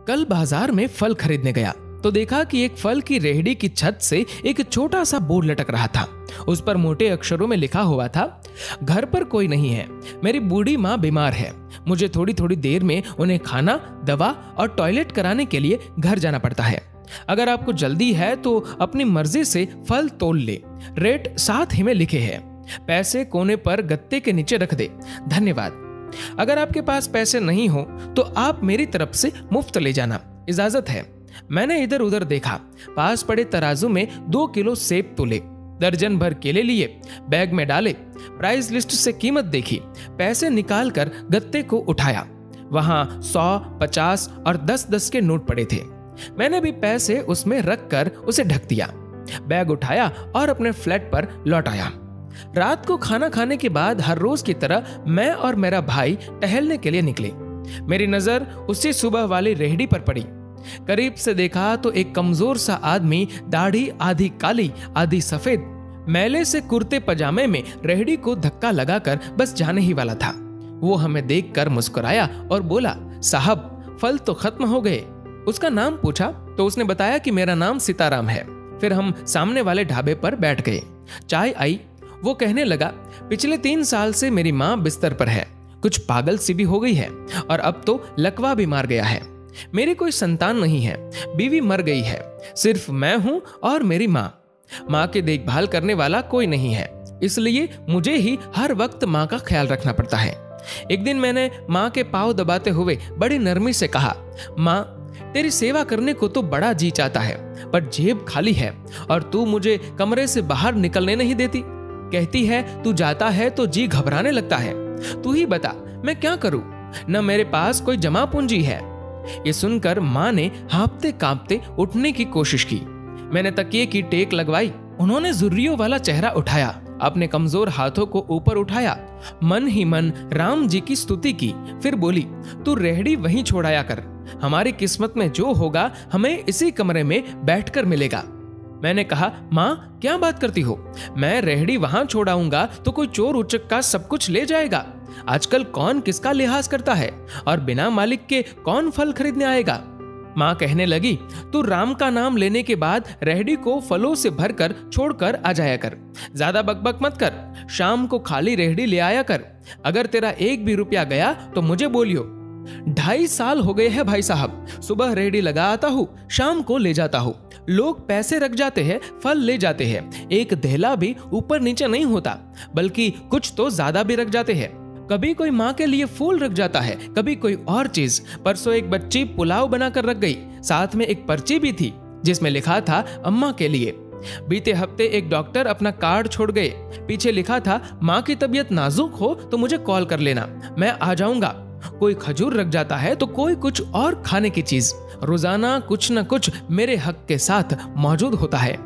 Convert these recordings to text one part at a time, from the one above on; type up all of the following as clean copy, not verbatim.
कल बाजार में फल खरीदने गया तो देखा कि एक फल की रेहड़ी की छत से एक छोटा सा बोर्ड लटक रहा था। उस पर मोटे अक्षरों में लिखा हुआ था, घर पर कोई नहीं है, मेरी बूढ़ी माँ बीमार है, मुझे थोड़ी थोड़ी देर में उन्हें खाना, दवा और टॉयलेट कराने के लिए घर जाना पड़ता है। अगर आपको जल्दी है तो अपनी मर्जी से फल तोल ले। रेट साथ ही में लिखे हैं, पैसे कोने पर गत्ते के नीचे रख दे, धन्यवाद। अगर आपके पास पैसे नहीं हो तो आप मेरी तरफ से मुफ्त ले जाना, इजाजत है। मैंने इधर उधर देखा, पास पड़े तराजू में 2 किलो सेब तोले, दर्जन भर केले लिए, बैग में डाले, प्राइस लिस्ट से कीमत देखी, पैसे निकाल कर गत्ते को उठाया। वहां 100, 50 और 10-10 के नोट पड़े थे। मैंने भी पैसे उसमें रख कर उसे ढक दिया, बैग उठाया और अपने फ्लैट पर लौट आया। रात को खाना खाने के बाद हर रोज की तरह मैं और मेरा भाई टहलने के लिए निकले। मेरी नजर उसी सुबह वाली रेहड़ी पर पड़ी। करीब से देखा तो एक कमजोर सा आदमी, दाढ़ी आधी काली आधी सफेद, मैले से कुर्ते पजामे में रेहड़ी को धक्का लगाकर बस जाने ही वाला था। वो हमें देखकर मुस्कुराया और बोला, साहब फल तो खत्म हो गए। उसका नाम पूछा तो उसने बताया कि मेरा नाम सीताराम है। फिर हम सामने वाले ढाबे पर बैठ गए। चाय आई। वो कहने लगा, पिछले 3 साल से मेरी माँ बिस्तर पर है, कुछ पागल सी भी हो गई है और अब तो लकवा भी मार गया है। मेरी कोई संतान नहीं है, बीवी मर गई है, सिर्फ मैं हूं और मेरी माँ। माँ की देखभाल करने वाला कोई नहीं है, इसलिए मुझे ही हर वक्त माँ का ख्याल रखना पड़ता है। एक दिन मैंने माँ के पाँव दबाते हुए बड़ी नरमी से कहा, माँ तेरी सेवा करने को तो बड़ा जी चाहता है, पर जेब खाली है और तू मुझे कमरे से बाहर निकलने नहीं देती। कहती है तू जाता है तो जी घबराने लगता है। तू ही बता मैं क्या करूं, न मेरे पास कोई जमा पूंजी है। ये सुनकर माँ ने हाँफते कांपते उठने की कोशिश की। मैंने तकिए की टेक लगवाई। उन्होंने जुर्रियों वाला चेहरा उठाया, अपने कमजोर हाथों को ऊपर उठाया, मन ही मन राम जी की स्तुति की। फिर बोली, तू रेहड़ी वहीं छोड़ाया कर, हमारी किस्मत में जो होगा हमें इसी कमरे में बैठकर मिलेगा। मैंने कहा, माँ क्या बात करती हो, मैं रेहड़ी वहां छोड़ाऊंगा तो कोई चोर उचक्का सब कुछ ले जाएगा। आजकल कौन किसका लिहाज करता है और बिना मालिक के कौन फल खरीदने आएगा। माँ कहने लगी, तू राम का नाम लेने के बाद रेहड़ी को फलों से भरकर छोड़कर आ जाया कर, ज्यादा बकबक मत कर, शाम को खाली रेहड़ी ले आया कर। अगर तेरा 1 भी रुपया गया तो मुझे बोलियो। 2.5 साल हो गए हैं भाई साहब, सुबह रेहड़ी लगा आता हूँ, शाम को ले जाता हूँ। लोग पैसे रख जाते हैं, फल ले जाते हैं, एक धेला भी ऊपर नीचे नहीं होता, बल्कि कुछ तो ज्यादा भी रख जाते हैं। कभी कोई माँ के लिए फूल रख जाता है, कभी कोई और चीज। परसों एक बच्ची पुलाव बनाकर रख गई, साथ में एक पर्ची भी थी जिसमें लिखा था अम्मा के लिए। बीते हफ्ते एक डॉक्टर अपना कार्ड छोड़ गए, पीछे लिखा था माँ की तबीयत नाजुक हो तो मुझे कॉल कर लेना, मैं आ जाऊंगा। कोई खजूर रख जाता है तो कोई कुछ और खाने की चीज। रोजाना कुछ न कुछ मेरे हक के साथ मौजूद होता है।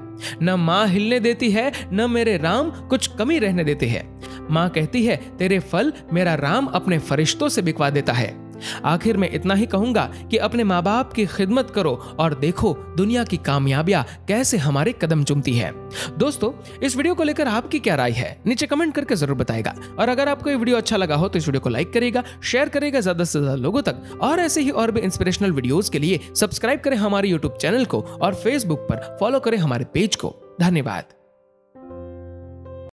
न माँ हिलने देती है, न मेरे राम कुछ कमी रहने देते हैं। माँ कहती है तेरे फल मेरा राम अपने फरिश्तों से बिकवा देता है। आखिर में इतना ही कहूंगा कि अपने माँ बाप की खिदमत करो और देखो दुनिया की कामयाबियां कैसे हमारे कदम चूमती है। दोस्तों, इस वीडियो को लेकर आपकी क्या राय है नीचे कमेंट करके जरूर बताएगा। और अगर आपको ये वीडियो अच्छा लगा हो तो इस वीडियो को लाइक करेगा, शेयर करेगा ज्यादा से ज्यादा लोगों तक। और ऐसे ही और भी इंस्पिरेशनल वीडियोस के लिए सब्सक्राइब करें हमारे यूट्यूब चैनल को और फेसबुक पर फॉलो करें हमारे पेज को। धन्यवाद।